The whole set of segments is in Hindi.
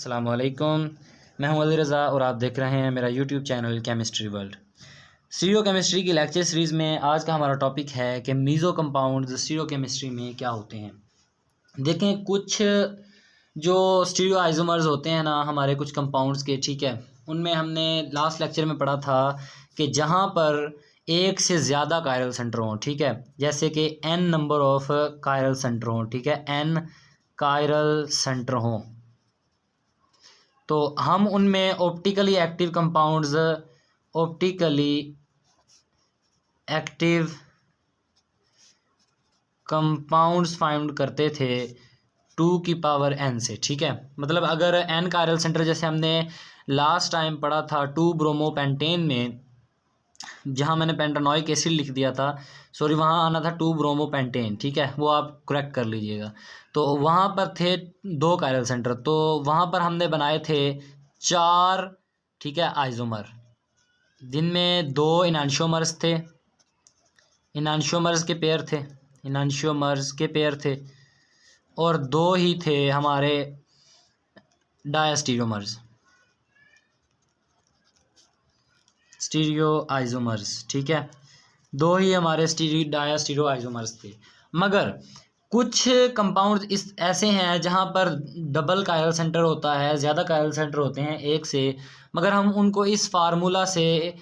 अस्सलाम वालेकुम। मैं हूं अली रज़ा और आप देख रहे हैं मेरा YouTube channel chemistry world. Stereo chemistry की लेक्चर सीरीज़ में आज का हमारा टॉपिक है कि मीज़ो कंपाउंड्स स्टीरियो केमिस्ट्री में क्या होते हैं। देखें, कुछ जो स्टीरियो आइसोमर्स होते हैं ना हमारे कुछ कंपाउंड्स के, ठीक है, उनमें हमने लास्ट लेक्चर में पढ़ा था कि जहाँ पर एक से ज़्यादा कायरल सेंटर हों, ठीक है, जैसे कि n number of chiral centre हों, ठीक है, n कायरल सेंटर हों, तो हम उनमें ऑप्टिकली एक्टिव कंपाउंड्स फाइंड करते थे 2 की पावर n से, ठीक है। मतलब अगर n कायरल सेंटर, जैसे हमने लास्ट टाइम पढ़ा था 2 ब्रोमोपेंटेन में, जहाँ मैंने पेंटानोइक एसिड लिख दिया था, सॉरी वहाँ आना था 2 ब्रोमोपेंटेन, ठीक है, वो आप करेक्ट कर लीजिएगा। तो वहाँ पर थे 2 कायरल सेंटर, तो वहाँ पर हमने बनाए थे 4, ठीक है, आइसोमर, जिनमें 2 इनांशियोमर्स थे, इनांशियोमर्स के पेयर थे, और 2 ही थे हमारे डायस्टीरियोमर्स, स्टीरियो आइसोमर्स, ठीक है, 2 ही हमारे डायस्टीरियो आइसोमर्स थे। मगर कुछ कंपाउंड इस ऐसे हैं जहाँ पर डबल कायरल सेंटर होता है, ज़्यादा कायरल सेंटर होते हैं एक से, मगर हम उनको इस फार्मूला से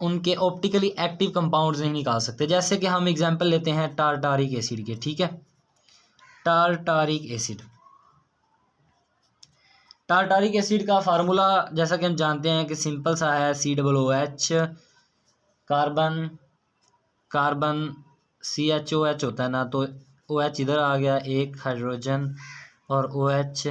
उनके ऑप्टिकली एक्टिव कंपाउंड्स नहीं निकाल सकते। जैसे कि हम एग्जांपल लेते हैं टारटारिक एसिड के, ठीक है, टारटारिक एसिड का फार्मूला जैसा कि हम जानते हैं कि सिंपल सा है, COOH, कार्बन CHOH होता है ना, तो OH इधर आ गया, एक हाइड्रोजन और OH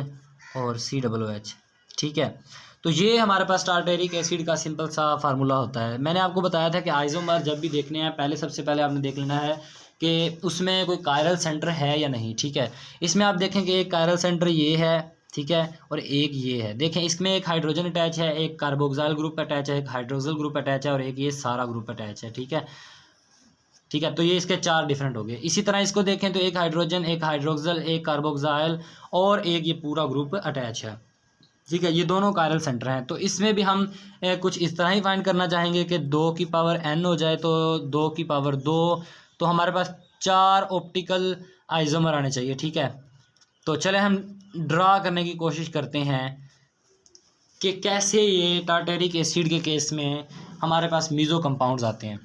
और COOH, ठीक है। तो ये हमारे पास टारटारिक एसिड का सिंपल सा फार्मूला होता है। मैंने आपको बताया था कि आइसोमर जब भी देखने हैं, सबसे पहले आपने देख लेना है कि उसमें कोई कायरल सेंटर है या नहीं, ठीक है। इसमें आप देखें कि एक कायरल सेंटर ये है, ठीक है, और एक ये है। देखें, इसमें एक हाइड्रोजन अटैच है, एक कार्बोक्सिल ग्रुप अटैच है, एक हाइड्रोक्सिल ग्रुप अटैच है, और एक ये सारा ग्रुप अटैच है, ठीक है, ठीक है। तो ये इसके 4 डिफरेंट हो गए। इसी तरह इसको देखें तो एक हाइड्रोजन, एक हाइड्रोक्सिल, एक कार्बोक्सिल और एक ये पूरा ग्रुप अटैच है, ठीक है। ये दोनों कायरल सेंटर हैं। तो इसमें भी हम कुछ इस तरह ही फाइंड करना चाहेंगे कि 2 की पावर n हो जाए तो 2 की पावर 2, तो हमारे पास 4 ऑप्टिकल आइसोमर आने चाहिए, ठीक है। तो चले हम ड्रा करने की कोशिश करते हैं कि कैसे ये टारटारिक एसिड के केस में हमारे पास मीज़ो कंपाउंड्स आते हैं।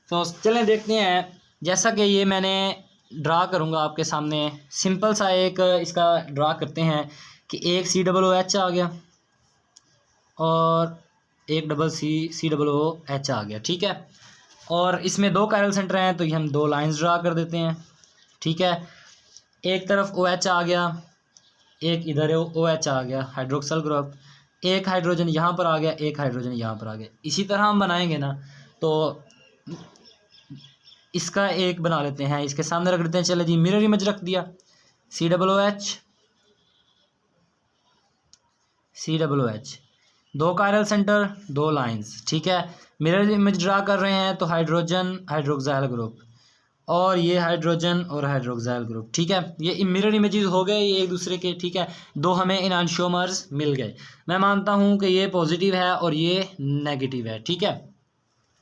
तो चलें देखते हैं। जैसा कि ये मैंने ड्रा करूँगा आपके सामने, सिंपल सा एक इसका ड्रा करते हैं कि एक COOH आ गया और एक COOH आ गया, ठीक है। और इसमें 2 कायरल सेंटर हैं, तो ये हम 2 लाइंस ड्रा कर देते हैं, ठीक है। एक तरफ OH आ गया, एक इधर OH आ गया, हाइड्रोक्सिल ग्रुप, एक हाइड्रोजन यहाँ पर आ गया, एक हाइड्रोजन यहाँ पर आ गया। इसी तरह हम बनाएंगे ना, तो इसका एक बना लेते हैं, इसके सामने रख देते हैं। चले जी, मिरर इमेज रख दिया, COOH 2 कायरल सेंटर, 2 लाइंस, ठीक है। मिरर इमेज ड्रा कर रहे हैं, तो हाइड्रोजन हाइड्रोक्सिल ग्रुप और ये हाइड्रोजन और हाइड्रोक्सिल ग्रुप, ठीक है। ये मिरर इमेजेस हो गए ये एक दूसरे के, ठीक है। 2 हमें इनांशियोमर्स मिल गए। मैं मानता हूँ कि ये पॉजिटिव है और ये नेगेटिव है, ठीक है,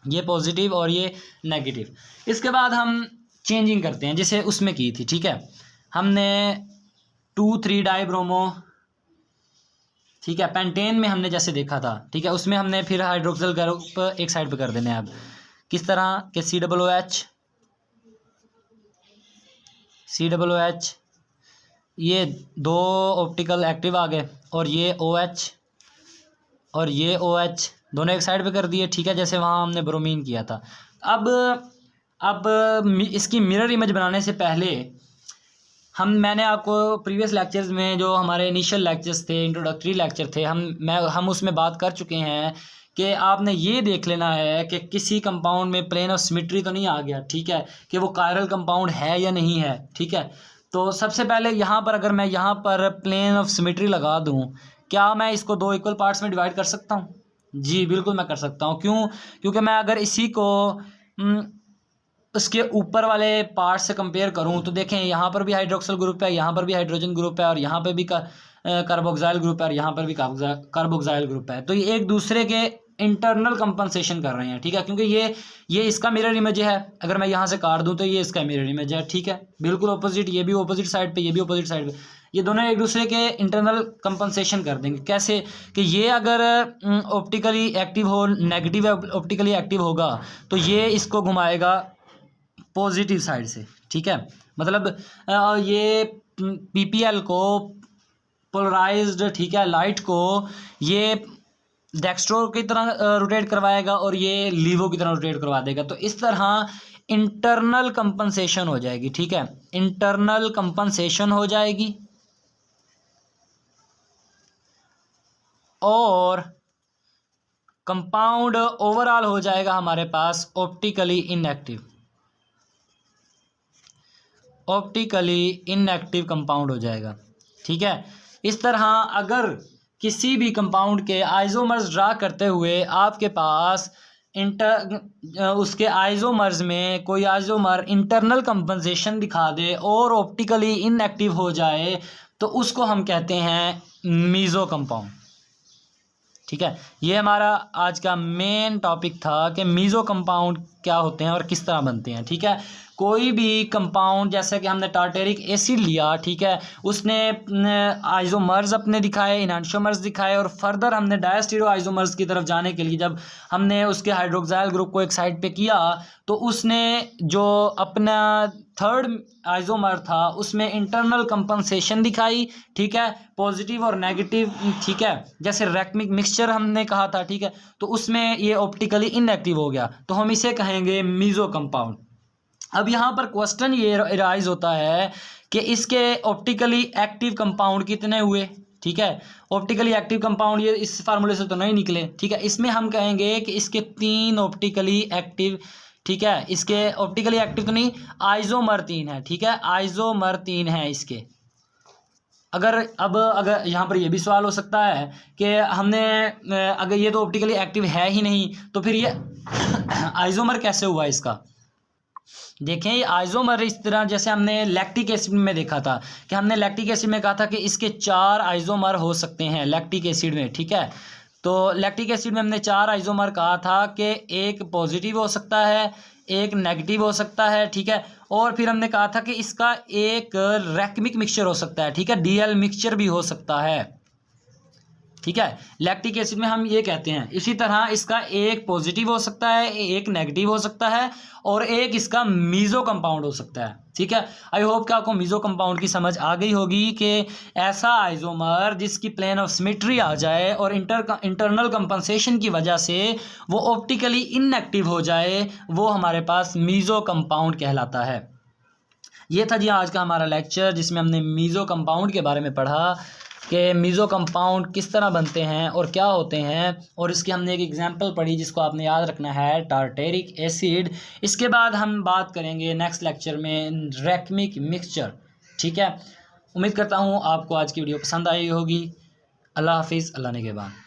ये पॉजिटिव और ये नेगेटिव। इसके बाद हम चेंजिंग करते हैं जैसे उसमें की थी, ठीक है। हमने 2,3 डाइब्रोमो, ठीक है, पेंटेन में हमने जैसे देखा था, ठीक है, उसमें हमने फिर हाइड्रोक्सिल ग्रुप एक साइड पे कर देने हैं। अब किस तरह के COOH ये 2 ऑप्टिकल एक्टिव आ गए, और ये OH और ये OH दोनों एक साइड पे कर दिए, ठीक है, जैसे वहाँ हमने ब्रोमीन किया था। अब इसकी मिरर इमेज बनाने से पहले मैंने आपको प्रीवियस लेक्चर्स में, जो हमारे इनिशियल लेक्चर्स थे, इंट्रोडक्टरी लेक्चर थे, हम उसमें बात कर चुके हैं कि आपने ये देख लेना है कि किसी कंपाउंड में प्लेन ऑफ सिमेट्री तो नहीं आ गया, ठीक है, कि वो कायरल कंपाउंड है या नहीं है, ठीक है। तो सबसे पहले यहाँ पर अगर मैं यहाँ पर प्लेन ऑफ सिमेट्री लगा दूँ, क्या मैं इसको 2 इक्वल पार्ट्स में डिवाइड कर सकता हूँ? जी बिल्कुल मैं कर सकता हूँ। क्यों? क्योंकि मैं अगर इसी को उसके ऊपर वाले पार्ट से कंपेयर करूं तो देखें यहाँ पर भी हाइड्रोक्सिल ग्रुप है, यहाँ पर भी हाइड्रोजन ग्रुप है, और यहाँ पे भी कार्बोक्साइल ग्रुप है, और यहाँ पर भी कार्बोक्साइल ग्रुप है। तो ये एक दूसरे के इंटरनल कंपनसेशन कर रहे हैं, ठीक है, क्योंकि ये इसका मिरर इमेज है। अगर मैं यहाँ से काट दूं तो ये इसका मिरर इमेज है, ठीक है, बिल्कुल ऑपोजिट, ये भी ऑपोजिट साइड पे, ये भी ऑपोजिट साइड पे, ये दोनों एक दूसरे के इंटरनल कंपनसेशन कर देंगे। कैसे कि ये अगर ऑप्टिकली एक्टिव हो, नेगेटिव ऑप्टिकली एक्टिव होगा तो ये इसको घुमाएगा पॉजिटिव साइड से, ठीक है, मतलब ये पीपीएल को पोलराइज्ड, ठीक है, लाइट को ये डेक्स्ट्रो की तरह रोटेट करवाएगा और ये लीवो की तरह रोटेट करवा देगा। तो इस तरह इंटरनल कंपनसेशन हो जाएगी, ठीक है, इंटरनल कंपनसेशन हो जाएगी और कंपाउंड ओवरऑल हो जाएगा हमारे पास optically inactive, optically inactive compound हो जाएगा, ठीक है। इस तरह अगर किसी भी कंपाउंड के आइसोमर्स ड्रा करते हुए आपके पास उसके आइसोमर्स में कोई आइसोमर इंटरनल कंपनसेशन दिखा दे और ऑप्टिकली इनएक्टिव हो जाए तो उसको हम कहते हैं मीजो कंपाउंड, ठीक है। ये हमारा आज का मेन टॉपिक था कि मीजो कंपाउंड क्या होते हैं और किस तरह बनते हैं, ठीक है। कोई भी कंपाउंड जैसे कि हमने टार्टेरिक एसिड लिया, ठीक है, उसने आइसोमर्स अपने दिखाए, इनांशियोमर्स दिखाए, और फर्दर हमने डायस्टीरो आइसोमर्स की तरफ जाने के लिए जब हमने उसके हाइड्रोक्साइल ग्रुप को एक साइड पे किया तो उसने जो अपना थर्ड आइसोमर था उसमें इंटरनल कंपनसेशन दिखाई, ठीक है, पॉजिटिव और नेगेटिव, ठीक है, जैसे रैक्मिक मिक्सचर हमने कहा था, ठीक है, तो उसमें ये ऑप्टिकली इनएक्टिव हो गया तो हम इसे कहेंगे मीजो कंपाउंड। अब यहाँ पर क्वेश्चन ये राइज होता है कि इसके ऑप्टिकली एक्टिव कंपाउंड कितने हुए, ठीक है, ऑप्टिकली एक्टिव कंपाउंड ये इस फार्मूले से तो नहीं निकले, ठीक है, इसमें हम कहेंगे कि इसके 3 ऑप्टिकली एक्टिव, ठीक है, इसके ऑप्टिकली एक्टिव तो नहीं, आइसोमर 3 है, ठीक है, आइसोमर 3 है इसके। अगर यहाँ पर ये भी सवाल हो सकता है कि हमने अगर ये तो ऑप्टिकली एक्टिव है ही नहीं तो फिर ये आइसोमर कैसे हुआ इसका। देखें ये आइसोमर इस तरह जैसे हमने लैक्टिक एसिड में देखा था कि हमने लैक्टिक एसिड में कहा था कि इसके 4 आइसोमर हो सकते हैं लैक्टिक एसिड में, ठीक है। तो लैक्टिक एसिड में हमने 4 आइसोमर कहा था कि एक पॉजिटिव हो सकता है, एक नेगेटिव हो सकता है, ठीक है, और फिर हमने कहा था कि इसका एक रैक्मिक मिक्सचर हो सकता है, ठीक है, डीएल मिक्सचर भी हो सकता है, ठीक है, लैक्टिक एसिड में हम ये कहते हैं। इसी तरह इसका एक पॉजिटिव हो सकता है, एक नेगेटिव हो सकता है, और एक इसका मीजो कंपाउंड हो सकता है, ठीक है। आई होप कि आपको मीजो कंपाउंड की समझ आ गई होगी कि ऐसा आइसोमर जिसकी प्लेन ऑफ सिमेट्री आ जाए और इंटरनल कंपनसेशन की वजह से वो ऑप्टिकली इनएक्टिव हो जाए, वो हमारे पास मीजो कंपाउंड कहलाता है। ये था जी आज का हमारा लेक्चर जिसमें हमने मीजो कंपाउंड के बारे में पढ़ा कि मीजो कंपाउंड किस तरह बनते हैं और क्या होते हैं, और इसकी हमने एक एग्जांपल पढ़ी जिसको आपने याद रखना है, टार्टेरिक एसिड। इसके बाद हम बात करेंगे नेक्स्ट लेक्चर में रैक्मिक मिक्सचर, ठीक है। उम्मीद करता हूँ आपको आज की वीडियो पसंद आई होगी। अल्लाह हाफिज़, अल्लाह ने के बाद।